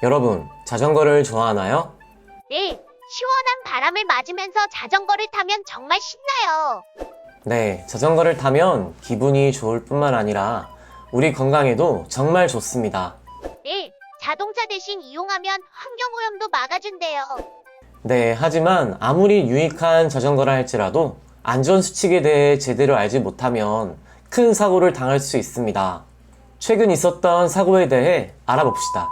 여러분, 자전거를 좋아하나요? 네, 시원한 바람을 맞으면서 자전거를 타면 정말 신나요. 네, 자전거를 타면 기분이 좋을 뿐만 아니라 우리 건강에도 정말 좋습니다. 네, 자동차 대신 이용하면 환경오염도 막아준대요. 네, 하지만 아무리 유익한 자전거라 할지라도 안전수칙에 대해 제대로 알지 못하면 큰 사고를 당할 수 있습니다. 최근 있었던 사고에 대해 알아봅시다.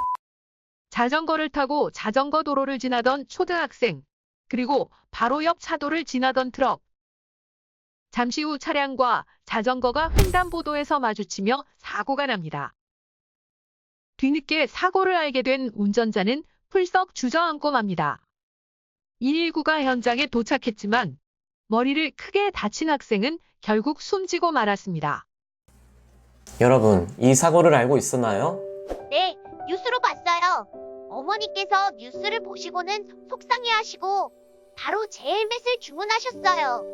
자전거를 타고 자전거 도로를 지나던 초등학생, 그리고 바로 옆 차도를 지나던 트럭. 잠시 후 차량과 자전거가 횡단보도에서 마주치며 사고가 납니다. 뒤늦게 사고를 알게 된 운전자는 풀썩 주저앉고 맙니다. 119가 현장에 도착했지만 머리를 크게 다친 학생은 결국 숨지고 말았습니다. 여러분, 이 사고를 알고 있었나요? 네, 뉴스로 봤어요. 어머니께서 뉴스를 보시고는 속상해하시고 바로 제 헬멧을 주문하셨어요.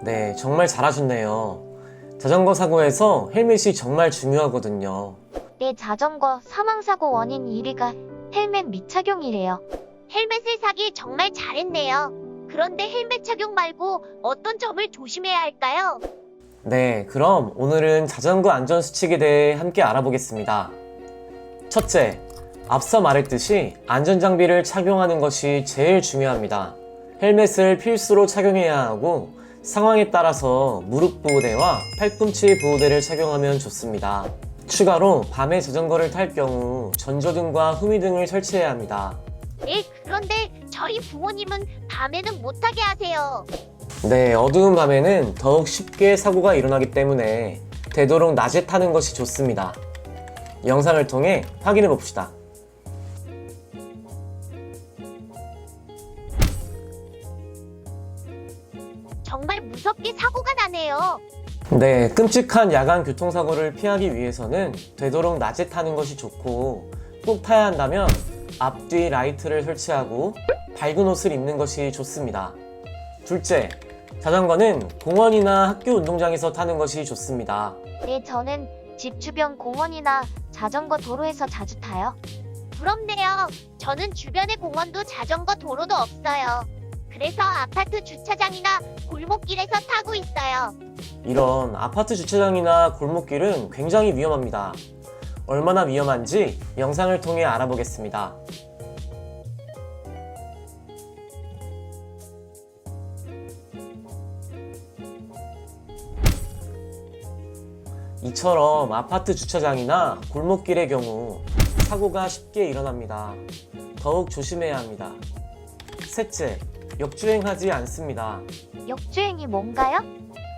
네, 정말 잘하셨네요. 자전거 사고에서 헬멧이 정말 중요하거든요. 내 자전거 사망사고 원인 1위가 헬멧 미착용이래요. 헬멧을 사기 정말 잘했네요. 그런데 헬멧 착용 말고 어떤 점을 조심해야 할까요? 네, 그럼 오늘은 자전거 안전수칙에 대해 함께 알아보겠습니다. 첫째, 앞서 말했듯이 안전장비를 착용하는 것이 제일 중요합니다. 헬멧을 필수로 착용해야 하고 상황에 따라서 무릎 보호대와 팔꿈치 보호대를 착용하면 좋습니다. 추가로 밤에 자전거를 탈 경우 전조등과 후미등을 설치해야 합니다. 네, 그런데 저희 부모님은 밤에는 못 타게 하세요. 네, 어두운 밤에는 더욱 쉽게 사고가 일어나기 때문에 되도록 낮에 타는 것이 좋습니다. 영상을 통해 확인해 봅시다. 정말 무섭게 사고가 나네요. 네, 끔찍한 야간 교통사고를 피하기 위해서는 되도록 낮에 타는 것이 좋고 꼭 타야 한다면 앞뒤 라이트를 설치하고 밝은 옷을 입는 것이 좋습니다. 둘째, 자전거는 공원이나 학교 운동장에서 타는 것이 좋습니다. 네, 저는 집 주변 공원이나 자전거 도로에서 자주 타요. 부럽네요. 저는 주변에 공원도 자전거 도로도 없어요. 그래서 아파트 주차장이나 골목길에서 타고 있어요. 이런 아파트 주차장이나 골목길은 굉장히 위험합니다. 얼마나 위험한지 영상을 통해 알아보겠습니다. 이처럼 아파트 주차장이나 골목길의 경우 사고가 쉽게 일어납니다. 더욱 조심해야 합니다. 셋째, 역주행하지 않습니다. 역주행이 뭔가요?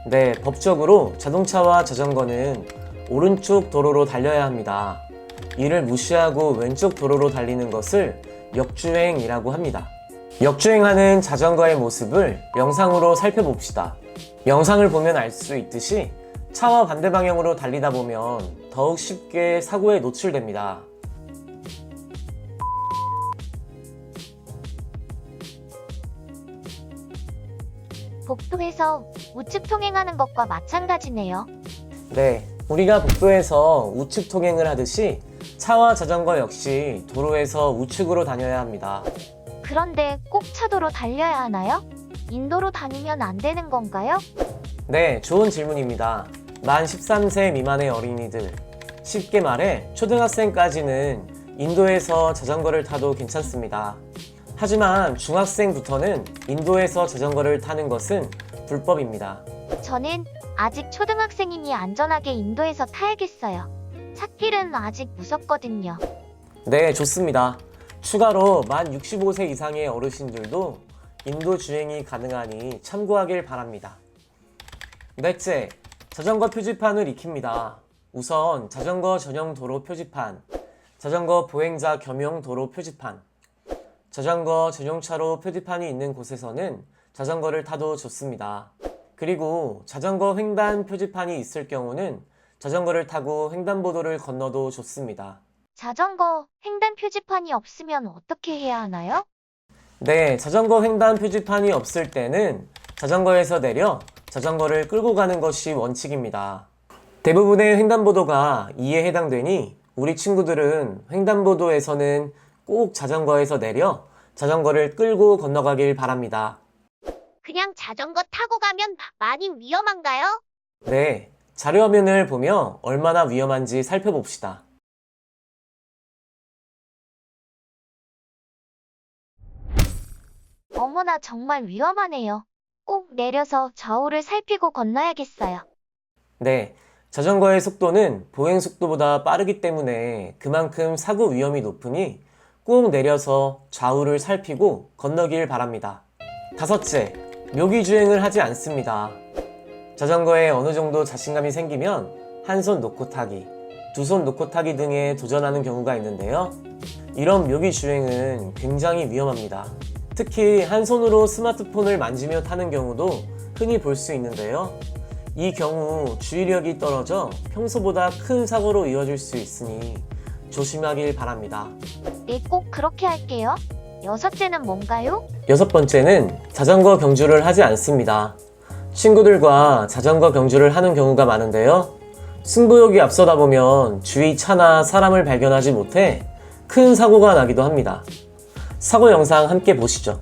네, 법적으로 자동차와 자전거는 오른쪽 도로로 달려야 합니다. 이를 무시하고 왼쪽 도로로 달리는 것을 역주행이라고 합니다. 역주행하는 자전거의 모습을 영상으로 살펴봅시다. 영상을 보면 알 수 있듯이 차와 반대 방향으로 달리다 보면 더욱 쉽게 사고에 노출됩니다. 복도에서 우측 통행하는 것과 마찬가지네요. 네, 우리가 복도에서 우측 통행을 하듯이 차와 자전거 역시 도로에서 우측으로 다녀야 합니다. 그런데 꼭 차도로 달려야 하나요? 인도로 다니면 안 되는 건가요? 네, 좋은 질문입니다. 만 13세 미만의 어린이들, 쉽게 말해 초등학생까지는 인도에서 자전거를 타도 괜찮습니다. 하지만 중학생부터는 인도에서 자전거를 타는 것은 불법입니다. 저는 아직 초등학생이니 안전하게 인도에서 타야겠어요. 찻길은 아직 무섭거든요. 네, 좋습니다. 추가로 만 65세 이상의 어르신들도 인도 주행이 가능하니 참고하길 바랍니다. 넷째, 자전거 표지판을 익힙니다. 우선 자전거 전용 도로 표지판, 자전거 보행자 겸용 도로 표지판, 자전거 전용차로 표지판이 있는 곳에서는 자전거를 타도 좋습니다. 그리고 자전거 횡단 표지판이 있을 경우는 자전거를 타고 횡단보도를 건너도 좋습니다. 자전거 횡단 표지판이 없으면 어떻게 해야 하나요? 네, 자전거 횡단 표지판이 없을 때는 자전거에서 내려 자전거를 끌고 가는 것이 원칙입니다. 대부분의 횡단보도가 2에 해당되니 우리 친구들은 횡단보도에서는 꼭 자전거에서 내려 자전거를 끌고 건너가길 바랍니다. 그냥 자전거 타고 가면 많이 위험한가요? 네, 자료화면을 보며 얼마나 위험한지 살펴봅시다. 어머나 정말 위험하네요. 꼭 내려서 좌우를 살피고 건너야겠어요. 네, 자전거의 속도는 보행 속도보다 빠르기 때문에 그만큼 사고 위험이 높으니 꼭 내려서 좌우를 살피고 건너길 바랍니다. 다섯째, 묘기 주행을 하지 않습니다. 자전거에 어느 정도 자신감이 생기면 한 손 놓고 타기, 두 손 놓고 타기 등에 도전하는 경우가 있는데요. 이런 묘기 주행은 굉장히 위험합니다. 특히 한 손으로 스마트폰을 만지며 타는 경우도 흔히 볼 수 있는데요. 이 경우 주의력이 떨어져 평소보다 큰 사고로 이어질 수 있으니 조심하길 바랍니다. 네, 꼭 그렇게 할게요. 여섯째는 뭔가요? 여섯 번째는 자전거 경주를 하지 않습니다. 친구들과 자전거 경주를 하는 경우가 많은데요. 승부욕이 앞서다 보면 주위 차나 사람을 발견하지 못해 큰 사고가 나기도 합니다. 사고 영상 함께 보시죠.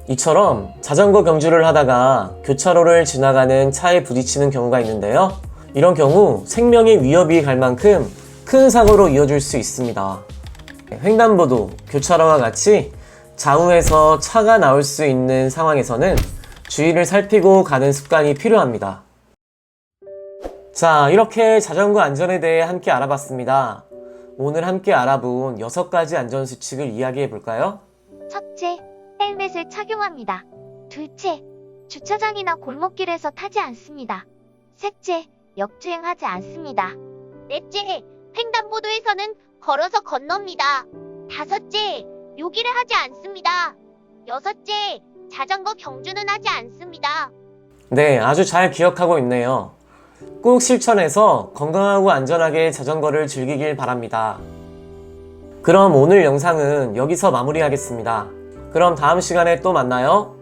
이처럼 자전거 경주를 하다가 교차로를 지나가는 차에 부딪히는 경우가 있는데요. 이런 경우 생명의 위협이 갈 만큼 큰 사고로 이어질 수 있습니다. 횡단보도, 교차로와 같이 좌우에서 차가 나올 수 있는 상황에서는 주의를 살피고 가는 습관이 필요합니다. 자, 이렇게 자전거 안전에 대해 함께 알아봤습니다. 오늘 함께 알아본 6가지 안전수칙을 이야기해 볼까요? 첫째, 헬멧을 착용합니다. 둘째, 주차장이나 골목길에서 타지 않습니다. 셋째, 역주행하지 않습니다. 넷째, 횡단보도에서는 걸어서 건넙니다. 다섯째, 묘기를 하지 않습니다. 여섯째, 자전거 경주는 하지 않습니다. 네, 아주 잘 기억하고 있네요. 꼭 실천해서 건강하고 안전하게 자전거를 즐기길 바랍니다. 그럼 오늘 영상은 여기서 마무리하겠습니다. 그럼 다음 시간에 또 만나요.